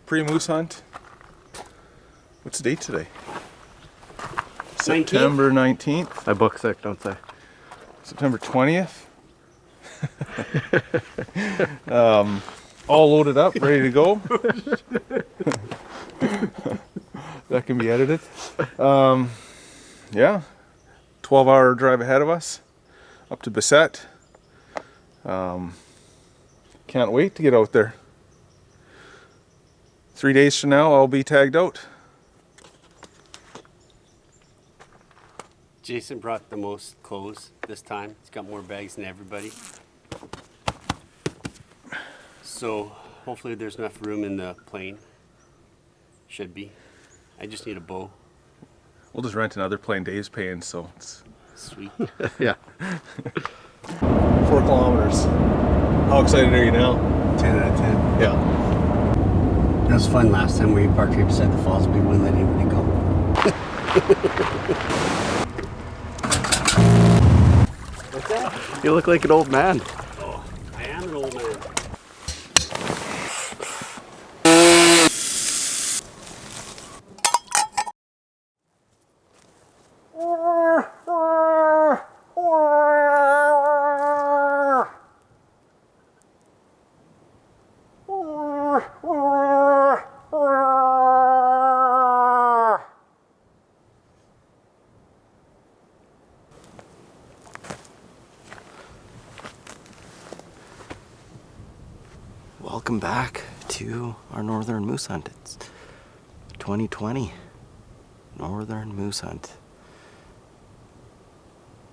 pre-moose hunt. What's the date today? 19th? September 19th. I book sick, don't say. September 20th. All loaded up, ready to go. That can be edited. Yeah, 12-hour drive ahead of us up to Bassett. Can't wait to get out there. 3 days from now, I'll be tagged out. Jason brought the most clothes this time. He's got more bags than everybody. So hopefully there's enough room in the plane. Should be. I just need a bow. We'll just rent another plane Dave's paying, so it's Sweet. Yeah. 4 kilometers. How excited are you now? 10 out of 10. Yeah. It was fun last time we parked here beside the falls. We wouldn't let anybody go. What's that? You look like an old man. Oh, I am an old man. Welcome back to our northern moose hunt. It's 2020 northern moose hunt.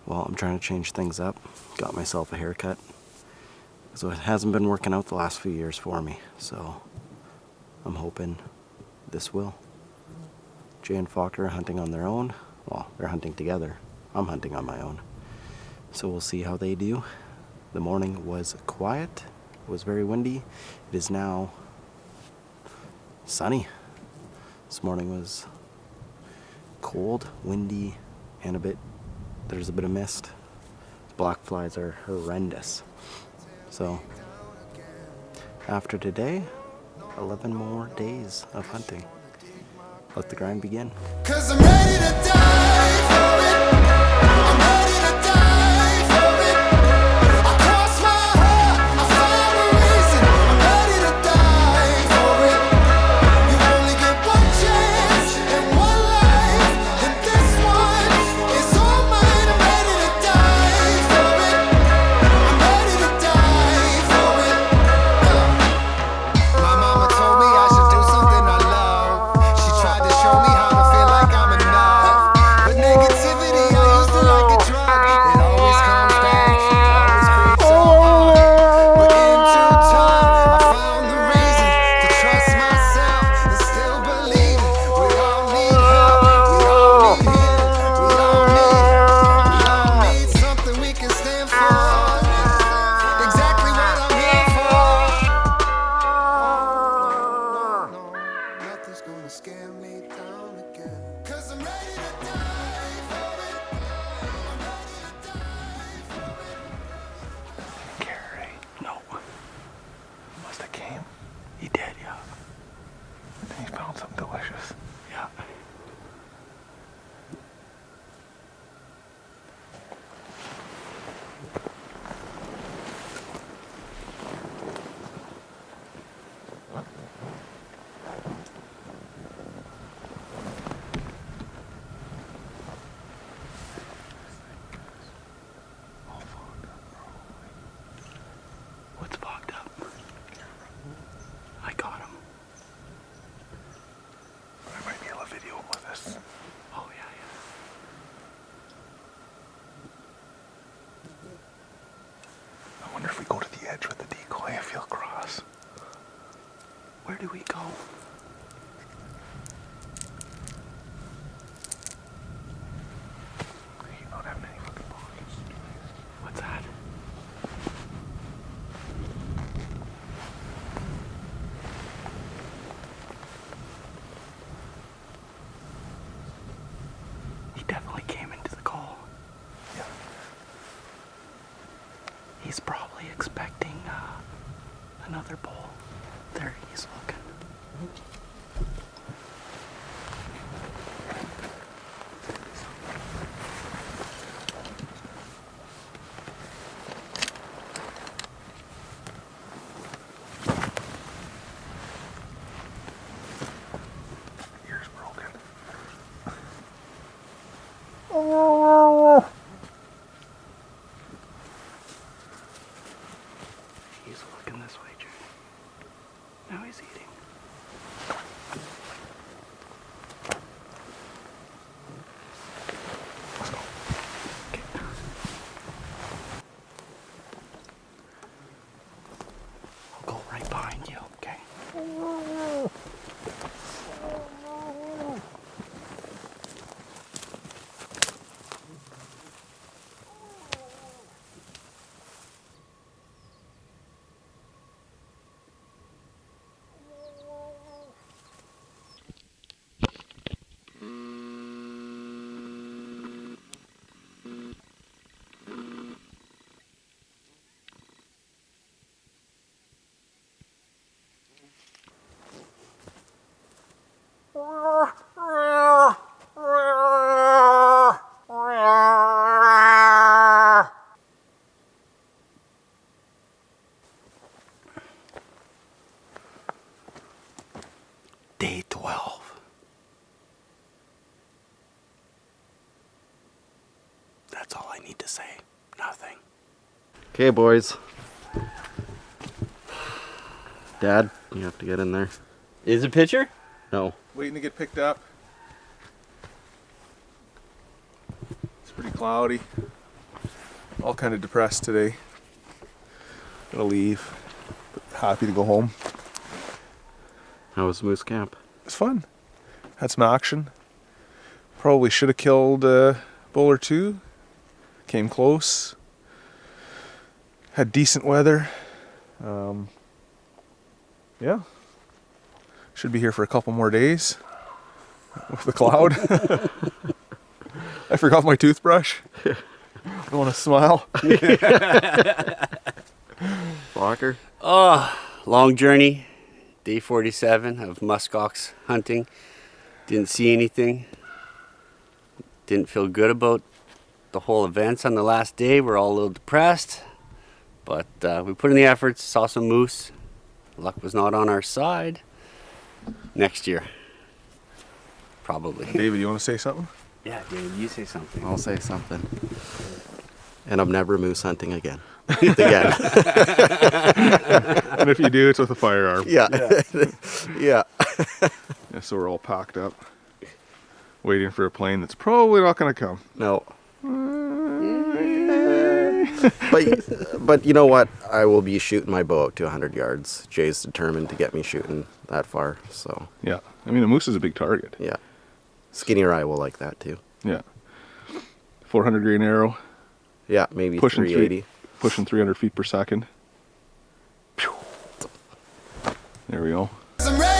Well, I'm trying to change things up. Got myself a haircut. So it hasn't been working out the last few years for me. So I'm hoping this will. Jay and Faulkner are hunting on their own. Well, they're hunting together. I'm hunting on my own. So we'll see how they do. The morning was quiet. It was very windy. It is now sunny. This morning was cold, windy, and there's a bit of mist. Black flies are horrendous. So after today, 11 more days of hunting. Let the grind begin. 'Cause I'm ready to die for it. I'm ready to die for it. I cross my heart, I found a reason. I'm ready to die for it. You only get one chance and one life, and this one is all mine. I'm ready to die for it. I'm ready to die for it. My mama told me I should do something I love. She tried to show me how to feel like I'm enough. But negativity, I used to like a drug. It always comes back, always creeps on. But in due time, I found the reason to trust myself and still believe it. We all need help, we all need healing, we all need something we can stand for. Exactly what I'm here for. Nothing's gonna scare me down again. 'Cause I'm ready to die for it. I'm ready to die for it. Gary No, must have came. he did, yeah. And he found something delicious. Yeah. What's fogged up? I got him. I might be able to video him with this. Oh, yeah, yeah. I wonder if we go to the edge with the decoy, I feel cross. Where do we go? You're not having any fucking pockets. What's that? He definitely came into the call. Yeah. He's probably expecting another bull. There he's looking. I need to say. Nothing. Okay, boys. Dad, you have to get in there. Is a picture? No. Waiting to get picked up. It's pretty cloudy. All kind of depressed today. Gonna leave, but happy to go home. How was Moose Camp? It's fun. Had some action. Probably should have killed a bull or two. Came close. Had decent weather. Yeah. Should be here for a couple more days with the cloud. I forgot my toothbrush. I want to smile. Walker? Oh, long journey. Day 47 of muskox hunting. Didn't see anything. Didn't feel good about the whole events on the last day. We're all a little depressed. But we put in the efforts, saw some moose. Luck was not on our side. Next year. Probably. David, you want to say something? Yeah, David, you say something. I'll say something. And I'm never moose hunting again. Again. And if you do, it's with a firearm. Yeah. Yeah. Yeah, so we're all packed up, waiting for a plane that's probably not going to come. No. But you know what? I will be shooting my bow out to 100 yards. Jay's determined to get me shooting that far, so Yeah. I mean, a moose is a big target. yeah. Skinnier eye will like that too. Yeah. 400 grain arrow, Yeah, maybe pushing 380. pushing 300 feet per second. Pew. There we go. I'm ready.